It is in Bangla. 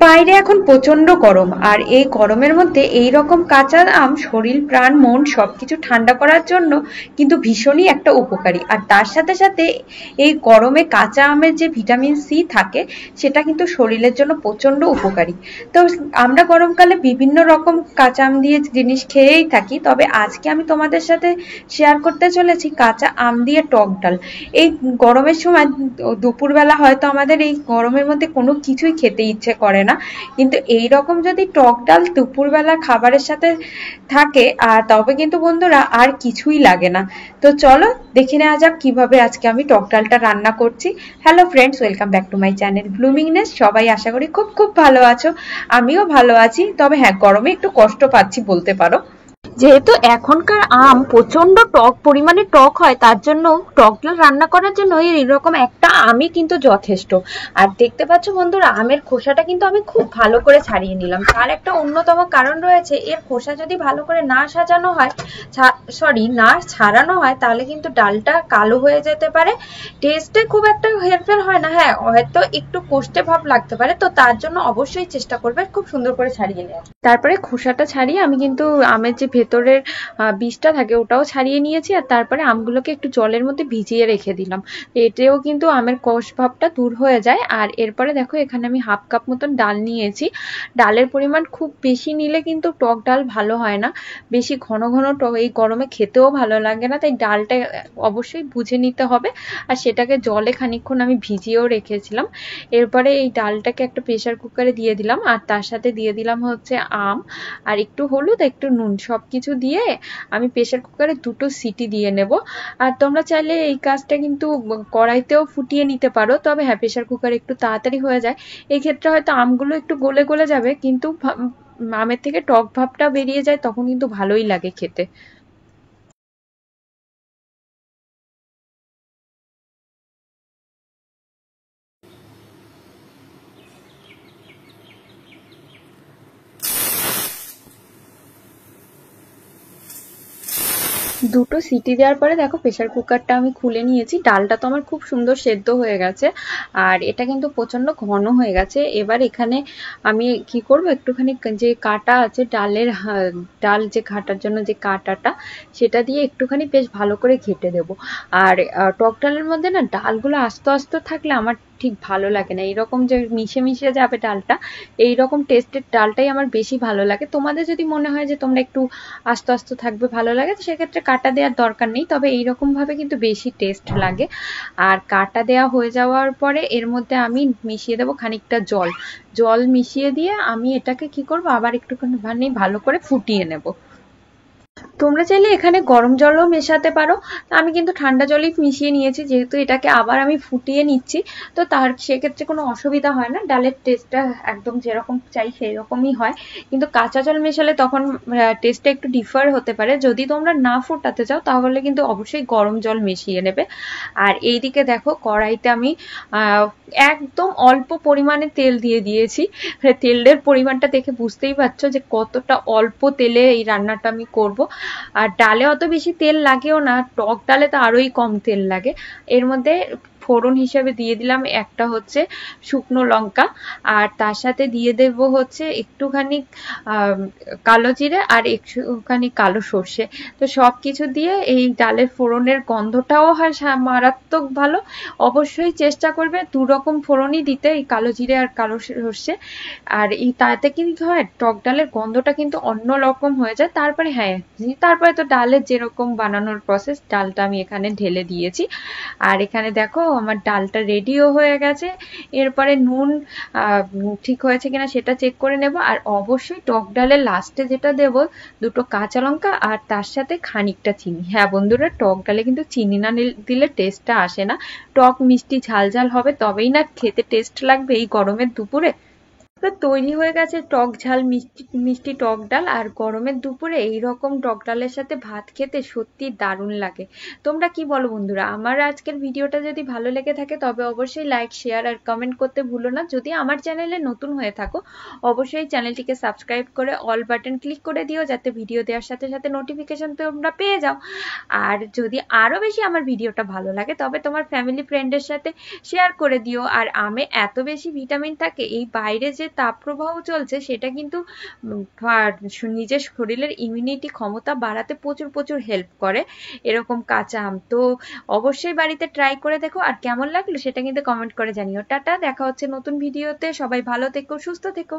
বাইরে এখন প্রচন্ড গরম, আর এই গরমের মধ্যে এই রকম কাঁচা আম শরীর প্রাণ মন সবকিছু ঠান্ডা করার জন্য কিন্তু ভীষণই একটা উপকারী। আর তার সাথে সাথে এই গরমে কাঁচা আমের যে ভিটামিন সি থাকে সেটা কিন্তু শরীরের জন্য প্রচন্ড উপকারী। তো আমরা গরমকালে বিভিন্ন রকম কাঁচা আম দিয়ে জিনিস খেয়েই থাকি, তবে আজকে আমি তোমাদের সাথে শেয়ার করতে চলেছি কাঁচা আম দিয়ে টক ডাল। এই গরমের সময় দুপুরবেলা হয়তো আমাদের এই গরমের মধ্যে কোনো কিছুই খেতে ইচ্ছে করে না, কিন্তু এই রকম যদি টক ডাল দুপুরবেলা খাবারের সাথে থাকে আর তবে কিন্তু বন্ধুরা আর কিছুই লাগে না। তো চলো দেখে নেওয়া যাক কিভাবে আজকে আমি টক ডালটা রান্না করছি। Hello friends, welcome back to my channel bloomingness. সবাই আশা করি খুব খুব ভালো আছো, আমিও ভালো আছি। তবে হ্যাঁ, গরমে একটু কষ্ট পাচ্ছি বলতে পারো। যেহেতু এখনকার আম প্রচন্ড টক পরিমাণে টক হয়, তার জন্য টক ডাল রান্না করার জন্য এরকম একটা আমই কিন্তু যথেষ্ট। আর দেখতে পাচ্ছ বন্ধুরা, আমের খোসাটা কিন্তু আমি খুব ভালো করে ছাড়িয়ে নিলাম। তার একটা অন্যতম কারণ রয়েছে, এর খোসা যদি ভালো করে না সাজানো হয়, না ছাড়ানো হয়, তাহলে কিন্তু ডালটা কালো হয়ে যেতে পারে, টেস্টে খুব একটা হেরফের হয় না। হ্যাঁ, হয়তো একটু কষ্টে ভাব লাগতে পারে, তো তার জন্য অবশ্যই চেষ্টা করবে খুব সুন্দর করে ছাড়িয়ে নেওয়া। তারপরে খোসাটা ছাড়িয়ে আমি কিন্তু আমের যে ভেতরের বীজটা থাকে ওটাও ছাড়িয়ে নিয়েছি, আর তারপরে আমগুলোকে একটু জলের মধ্যে ভিজিয়ে রেখে দিলাম। এতেও কিন্তু আমের কষ ভাবটা দূর হয়ে যায়। আর এরপরে দেখো, এখানে আমি হাফ কাপ মতন ডাল নিয়েছি। ডালের পরিমাণ খুব বেশি নিলে কিন্তু টক ডাল ভালো হয় না, বেশি ঘন ঘন এই গরমে খেতেও ভালো লাগে না, তাই ডালটা অবশ্যই বুঝে নিতে হবে। আর সেটাকে জলে খানিকক্ষণ আমি ভিজিয়েও রেখেছিলাম। এরপরে এই ডালটাকে একটা প্রেসার কুকারে দিয়ে দিলাম, আর তার সাথে দিয়ে দিলাম হচ্ছে আম, আর একটু হলুদ, একটু নুন, সবকিছু দিয়ে আমি প্রেসার কুকারে 2টো সিটি দিয়ে নেব। আর তোমরা চাইলে এই কাজটা কিন্তু কড়াইতেও ফুটিয়ে নিতে পারো, তবে হ্যাঁ, প্রেসার কুকারে একটু তাড়াতাড়ি হয়ে যায়। এই ক্ষেত্রে হয়তো আমগুলো একটু গলে গলে যাবে, কিন্তু আমের থেকে টক ভাবটা বেরিয়ে যায়, তখন কিন্তু ভালোই লাগে খেতে। দুটো সিটি দেওয়ার পরে দেখো, প্রেসার কুকারটা আমি খুলে নিয়েছি। ডালটা তো আমার খুব সুন্দর সেদ্ধ হয়ে গেছে, আর এটা কিন্তু প্রচন্ড ঘন হয়ে গেছে। এবার এখানে আমি কি করব, একটুখানি যে কাটা আছে ডালের, ডাল যে ঘাটার জন্য যে কাটাটা, সেটা দিয়ে একটুখানি বেশ ভালো করে ঘেটে দেব। আর টক ডালের মধ্যে না ডালগুলো আস্তে আস্তে থাকলে আমার ঠিক ভালো লাগে না, এইরকম যে মিশে মিশে যাবে ডালটা, এইরকম টেস্টের ডালটাই আমার বেশি ভালো লাগে। তোমাদের যদি মনে হয় যে তোমরা একটু আস্তে আস্তে থাকবে ভালো লাগে, তো সেক্ষেত্রে কাটা দেওয়ার দরকার নেই, তবে এইরকম ভাবে কিন্তু বেশি টেস্ট লাগে। আর কাটা দেওয়া হয়ে যাওয়ার পরে এর মধ্যে আমি মিশিয়ে দেবো খানিকটা জল। জল মিশিয়ে দিয়ে আমি এটাকে কি করবো, আবার একটুখানি ভালো করে ফুটিয়ে নেব। তোমরা চাইলে এখানে গরম জলও মেশাতে পারো, আমি কিন্তু ঠান্ডা জলই মিশিয়ে নিয়েছি, যেহেতু এটাকে আবার আমি ফুটিয়ে নিচ্ছি। তো তার সেক্ষেত্রে কোনো অসুবিধা হয় না, ডালের টেস্টটা একদম যেরকম চাই সেই রকমই হয়। কিন্তু কাঁচা জল মেশালে তখন টেস্টটা একটু ডিফার হতে পারে। যদি তোমরা না ফুটাতে চাও তাহলে কিন্তু অবশ্যই গরম জল মিশিয়ে নেবে। আর এইদিকে দেখো, কড়াইতে আমি একদম অল্প পরিমাণে তেল দিয়ে দিয়েছি। তেলের পরিমাণটা দেখে বুঝতেই পারছো যে কতটা অল্প তেলে এই রান্নাটা আমি করব। আর ডালে অত বেশি তেল লাগেও না, টক ডালে তো আরোই কম তেল লাগে। এর মধ্যে ফোড়ন হিসেবে দিয়ে দিলাম একটা হচ্ছে শুকনো লঙ্কা, আর তার সাথে দিয়ে দেব হচ্ছে একটুখানি কালো জিরে আর একটুখানি কালো সর্ষে। তো সবকিছু দিয়ে এই ডালের ফোড়নের গন্ধটাও হয় মারাত্মক ভালো। অবশ্যই চেষ্টা করবে দুরকম ফোড়নই দিতে, এই কালো জিরে আর কালো সর্ষে। আর এই তাতে কিন্তু হয়, টক ডালের গন্ধটা কিন্তু অন্য রকম হয়ে যায়। তারপরে হ্যাঁ, তারপরে তো ডালের যেরকম বানানোর প্রসেস, ডালটা আমি এখানে ঢেলে দিয়েছি। আর এখানে দেখো আমার ডালটা রেডিও হয়ে গেছে। এরপরে নুন ঠিক হয়েছে কিনা সেটা চেক করে নেব। আর অবশ্যই টক ডালের লাস্টে যেটা দেব, 2টো কাঁচা লঙ্কা আর তার সাথে খানিকটা চিনি। হ্যাঁ বন্ধুরা, টক ডালে কিন্তু চিনি না দিলে টেস্টটা আসে না। টক মিষ্টি ঝাল ঝাল হবে, তবেই না খেতে টেস্ট লাগবে এই গরমের দুপুরে। তো তৈরি হয়ে গেছে টক ঝাল মিষ্টি মিষ্টি টক ডাল। আর গরমের দুপুরে এইরকম টক ডালের সাথে ভাত খেতে সত্যি দারুণ লাগে। তোমরা কি বলো বন্ধুরা? আমার আজকের ভিডিওটা যদি ভালো লেগে থাকে তবে অবশ্যই লাইক, শেয়ার আর কমেন্ট করতে ভুলো না। যদি আমার চ্যানেলে নতুন হয়ে থাকো অবশ্যই চ্যানেলটিকে সাবস্ক্রাইব করে অল বাটন ক্লিক করে দিও, যাতে ভিডিও দেওয়ার সাথে সাথে নোটিফিকেশন তোমরা পেয়ে যাও। আর যদি আরো বেশি আমার ভিডিওটা ভালো লাগে তবে তোমার ফ্যামিলি ফ্রেন্ডের সাথে শেয়ার করে দিও। আর আমে এত বেশি ভিটামিন থাকে, এই বাইরে যে তাপপ্রবাহ চলছে সেটা কিন্তু নিজের শরীরের ইমিউনিটি ক্ষমতা বাড়াতে প্রচুর প্রচুর হেল্প করে এরকম কাঁচা আম। তো অবশ্যই বাড়িতে ট্রাই করে দেখো, আর কেমন লাগলো সেটা কিন্তু কমেন্ট করে জানিও। টাটা, দেখা হচ্ছে নতুন ভিডিওতে, সবাই ভালো থেকো, সুস্থ থেকো।